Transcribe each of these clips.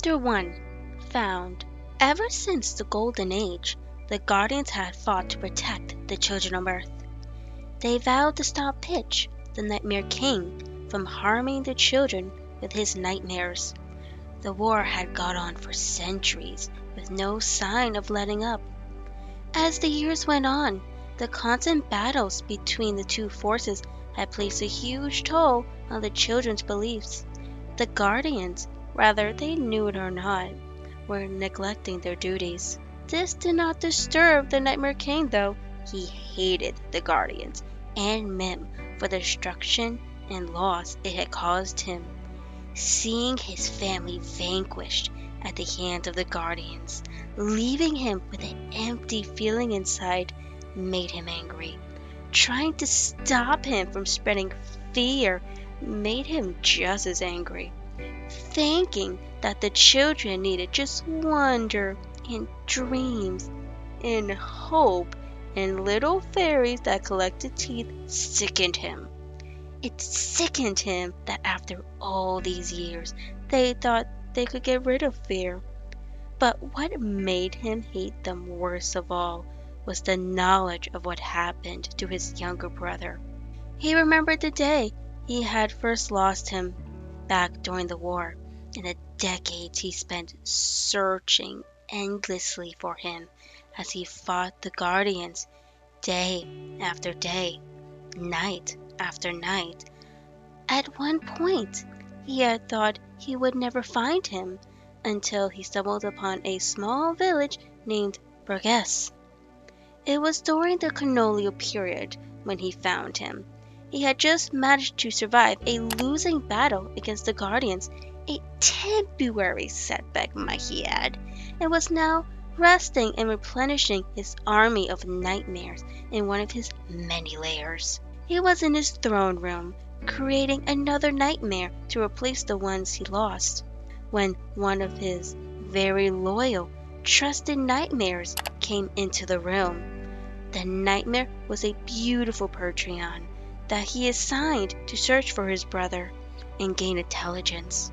Chapter 1 Found. Ever since the Golden Age, the Guardians had fought to protect the children of Earth. They vowed to stop Pitch, the Nightmare King, from harming the children with his nightmares. The war had gone on for centuries, with no sign of letting up. As the years went on, the constant battles between the two forces had placed a huge toll on the children's beliefs. The Guardians, whether they knew it or not, were neglecting their duties. This did not disturb the Nightmare King, though. He hated the Guardians and Mim for the destruction and loss it had caused him. Seeing his family vanquished at the hands of the Guardians, leaving him with an empty feeling inside, made him angry. Trying to stop him from spreading fear made him just as angry. Thinking that the children needed just wonder and dreams and hope and little fairies that collected teeth sickened him. It sickened him that after all these years, they thought they could get rid of fear. But what made him hate them worst of all was the knowledge of what happened to his younger brother. He remembered the day he had first lost him back during the war, and the decades he spent searching endlessly for him as he fought the Guardians day after day, night after night. At one point, he had thought he would never find him until he stumbled upon a small village named Burgess. It was during the colonial period when he found him. He had just managed to survive a losing battle against the Guardians, a temporary setback, might he add, and was now resting and replenishing his army of nightmares in one of his many lairs. He was in his throne room, creating another nightmare to replace the ones he lost, when one of his very loyal, trusted nightmares came into the room. The nightmare was a beautiful Percheon that he assigned to search for his brother and gain intelligence.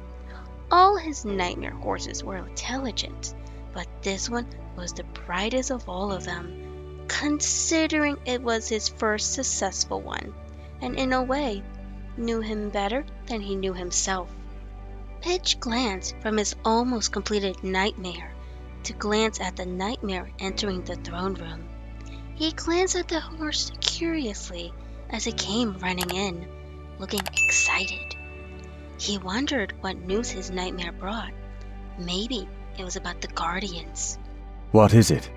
All his nightmare horses were intelligent, but this one was the brightest of all of them, considering it was his first successful one, and in a way, knew him better than he knew himself. Pitch glanced from his almost completed nightmare to glance at the nightmare entering the throne room. He glanced at the horse curiously as it came running in, looking excited. He wondered what news his nightmare brought. Maybe it was about the Guardians. What is it?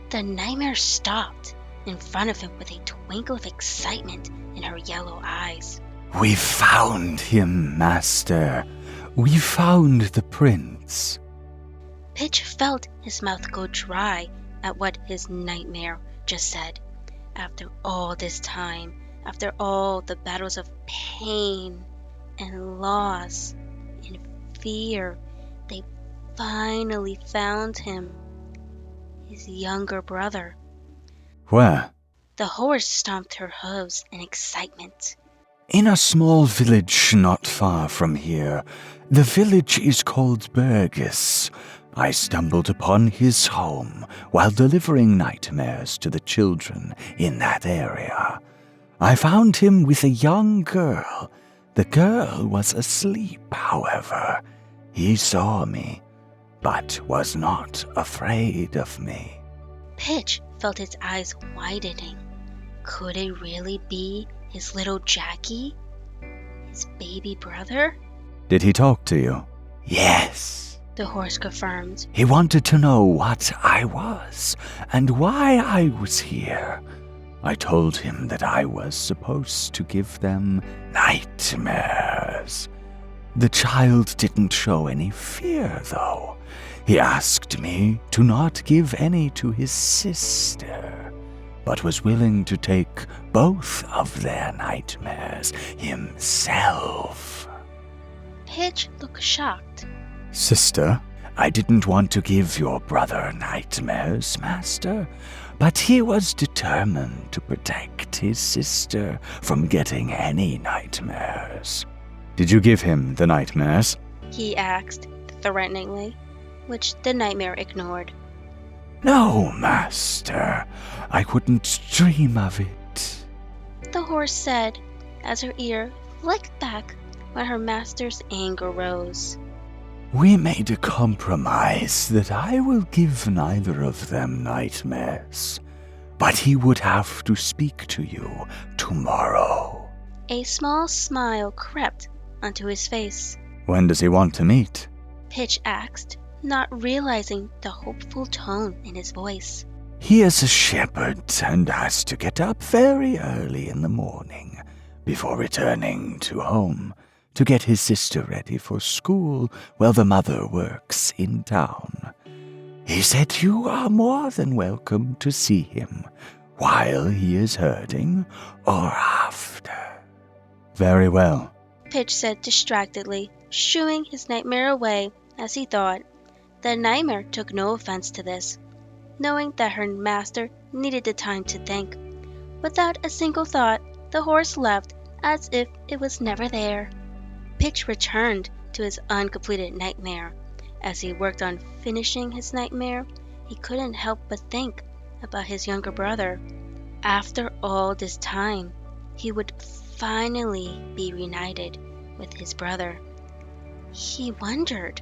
The nightmare stopped in front of him with a twinkle of excitement in her yellow eyes. We found him, Master. We found the prince. Pitch felt his mouth go dry at what his nightmare just said. After all this time, after all the battles of pain and loss and fear, they finally found him, his younger brother. Where? The horse stomped her hooves in excitement. In a small village not far from here. The village is called Burgess. I stumbled upon his home while delivering nightmares to the children in that area. I found him with a young girl. The girl was asleep, however. He saw me, but was not afraid of me. Pitch felt his eyes widening. Could it really be his little Jackie? His baby brother? Did he talk to you? Yes, the horse confirmed. He wanted to know what I was and why I was here. I told him that I was supposed to give them nightmares. The child didn't show any fear, though. He asked me to not give any to his sister, but was willing to take both of their nightmares himself. Pitch looked shocked. Sister, I didn't want to give your brother nightmares, Master, but he was determined to protect his sister from getting any nightmares. Did you give him the nightmares? He asked, threateningly, which the nightmare ignored. No, master, I wouldn't dream of it. The horse said, as her ear flicked back when her master's anger rose. We made a compromise that I will give neither of them nightmares, but he would have to speak to you tomorrow. A small smile crept onto his face. When does he want to meet? Pitch asked, not realizing the hopeful tone in his voice. He is a shepherd and has to get up very early in the morning before returning to home to get his sister ready for school while the mother works in town. He said you are more than welcome to see him while he is herding or after. Very well, Pitch said distractedly, shooing his nightmare away as he thought. The nightmare took no offense to this, knowing that her master needed the time to think. Without a single thought, the horse left as if it was never there. Pitch returned to his uncompleted nightmare. As he worked on finishing his nightmare, he couldn't help but think about his younger brother. After all this time, he would finally be reunited with his brother. He wondered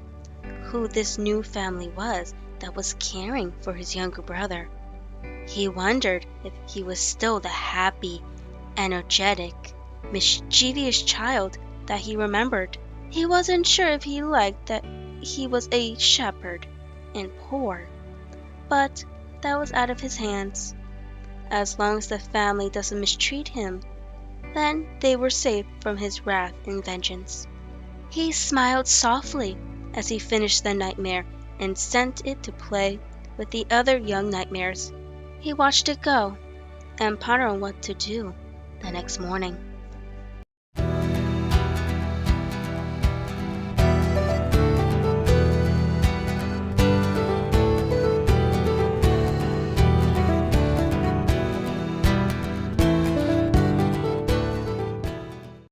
who this new family was that was caring for his younger brother. He wondered if he was still the happy, energetic, mischievous child that he remembered. He wasn't sure if he liked that he was a shepherd and poor, but that was out of his hands. As long as the family doesn't mistreat him, then they were safe from his wrath and vengeance. He smiled softly as he finished the nightmare and sent it to play with the other young nightmares. He watched it go and pondered on what to do the next morning.